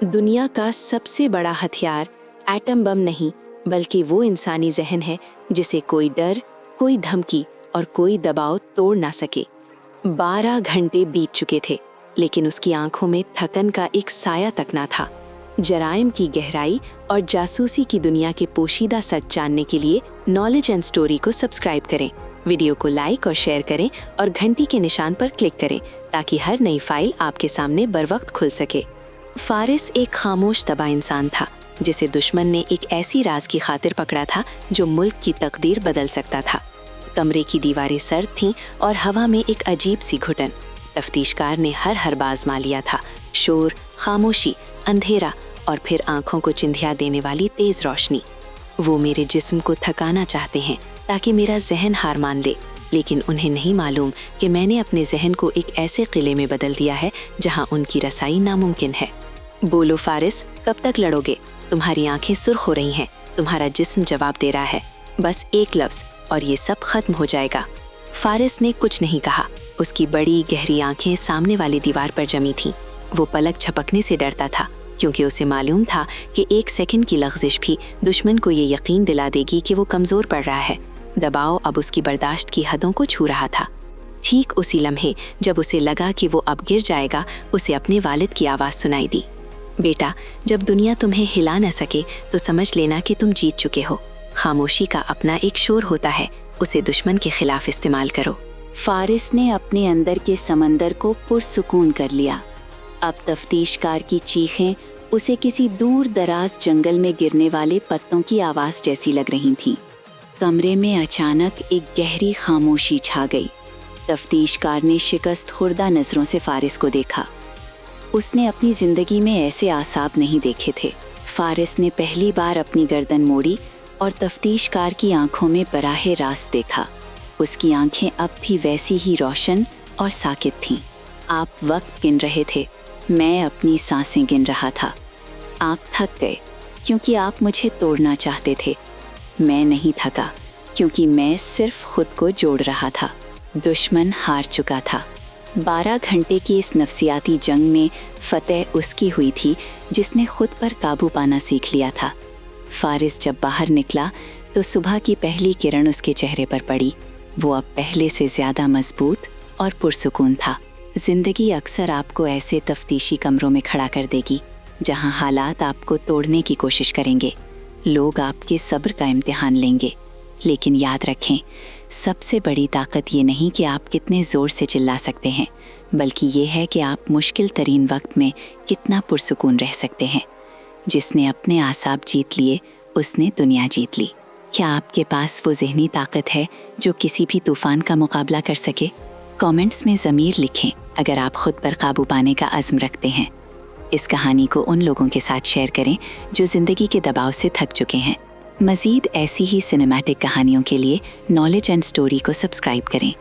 दुनिया का सबसे बड़ा हथियार एटम बम नहीं, बल्कि वो इंसानी जहन है जिसे कोई डर, कोई धमकी और कोई दबाव तोड़ ना सके। 12 घंटे बीत चुके थे, लेकिन उसकी आंखों में थकन का एक साया तक ना था। जराइम की गहराई और जासूसी की दुनिया के पोशीदा सच जानने के लिए नॉलेज एंड स्टोरी को सब्सक्राइब करें, वीडियो को लाइक और शेयर करें और घंटी के निशान पर क्लिक करें ताकि हर नई फाइल आपके सामने बर वक्त खुल सके। फारिस एक खामोश तबाह इंसान था जिसे दुश्मन ने एक ऐसी राज की खातिर पकड़ा था जो मुल्क की तकदीर बदल सकता था। कमरे की दीवारें सर्द थीं और हवा में एक अजीब सी घुटन। तफ्तीशकार ने हर बार आजमा लिया था, शोर, खामोशी, अंधेरा और फिर आंखों को चिंधिया देने वाली तेज रोशनी। वो मेरे जिस्म को थकाना चाहते हैं ताकि मेरा जहन हार मान ले, लेकिन उन्हें नहीं मालूम कि मैंने अपने जहन को एक ऐसे किले में बदल दिया है जहां उनकी रसाई नामुमकिन है। बोलो फारिस, कब तक लड़ोगे? तुम्हारी आंखें सुर्ख हो रही हैं, तुम्हारा जिस्म जवाब दे रहा है। बस एक लफ्ज और ये सब खत्म हो जाएगा। फारिस ने कुछ नहीं कहा। उसकी बड़ी गहरी आंखें सामने वाली दीवार पर जमी थीं। वो पलक झपकने से डरता था, क्योंकि उसे मालूम था कि एक सेकंड की लग़ज़िश भी दुश्मन को ये यकीन दिला देगी कि वो कमज़ोर पड़ रहा है। दबाव अब उसकी बर्दाश्त की हदों को छू रहा था। ठीक उसी लम्हे जब उसे लगा कि वो अब गिर जाएगा, उसे अपने वालिद की आवाज़ सुनाई दी। बेटा, जब दुनिया तुम्हें हिला न सके तो समझ लेना कि तुम जीत चुके हो। खामोशी का अपना एक शोर होता है, उसे दुश्मन के खिलाफ इस्तेमाल करो। फारिस ने अपने अंदर के समंदर को पुरसुकून कर लिया। अब तफ्तीशकार की चीखें उसे किसी दूर दराज जंगल में गिरने वाले पत्तों की आवाज़ जैसी लग रही थीं। कमरे में अचानक एक गहरी खामोशी छा गई। तफ्तीशकार ने शिकस्त खुर्दा नज़रों से फारिस को देखा। उसने अपनी ज़िंदगी में ऐसे आसाब नहीं देखे थे। फारिस ने पहली बार अपनी गर्दन मोड़ी और तफ्तीशकार की आंखों में बराहे रास्त देखा। उसकी आंखें अब भी वैसी ही रोशन और साकित थीं। आप वक्त गिन रहे थे, मैं अपनी सांसें गिन रहा था। आप थक गए क्योंकि आप मुझे तोड़ना चाहते थे। मैं नहीं थका, क्योंकि मैं सिर्फ खुद को जोड़ रहा था। दुश्मन हार चुका था। 12 घंटे की इस नफसियाती जंग में फतेह उसकी हुई थी जिसने खुद पर काबू पाना सीख लिया था। फारिस जब बाहर निकला तो सुबह की पहली किरण उसके चेहरे पर पड़ी। वो अब पहले से ज़्यादा मजबूत और पुरसुकून था। ज़िंदगी अक्सर आपको ऐसे तफ्तीशी कमरों में खड़ा कर देगी जहां हालात आपको तोड़ने की कोशिश करेंगे। लोग आपके सब्र का इम्तिहान लेंगे, लेकिन याद रखें, सबसे बड़ी ताकत ये नहीं कि आप कितने ज़ोर से चिल्ला सकते हैं, बल्कि ये है कि आप मुश्किल तरीन वक्त में कितना पुरसुकून रह सकते हैं। जिसने अपने आसाब जीत लिए, उसने दुनिया जीत ली। क्या आपके पास वो ज़हनी ताकत है जो किसी भी तूफ़ान का मुकाबला कर सके? कमेंट्स में ज़मीर लिखें अगर आप खुद पर काबू पाने का अज़्म रखते हैं। इस कहानी को उन लोगों के साथ शेयर करें जो ज़िंदगी के दबाव से थक चुके हैं। मज़ीद ऐसी ही सिनेमैटिक कहानियों के लिए नॉलेज एंड स्टोरी को सब्सक्राइब करें।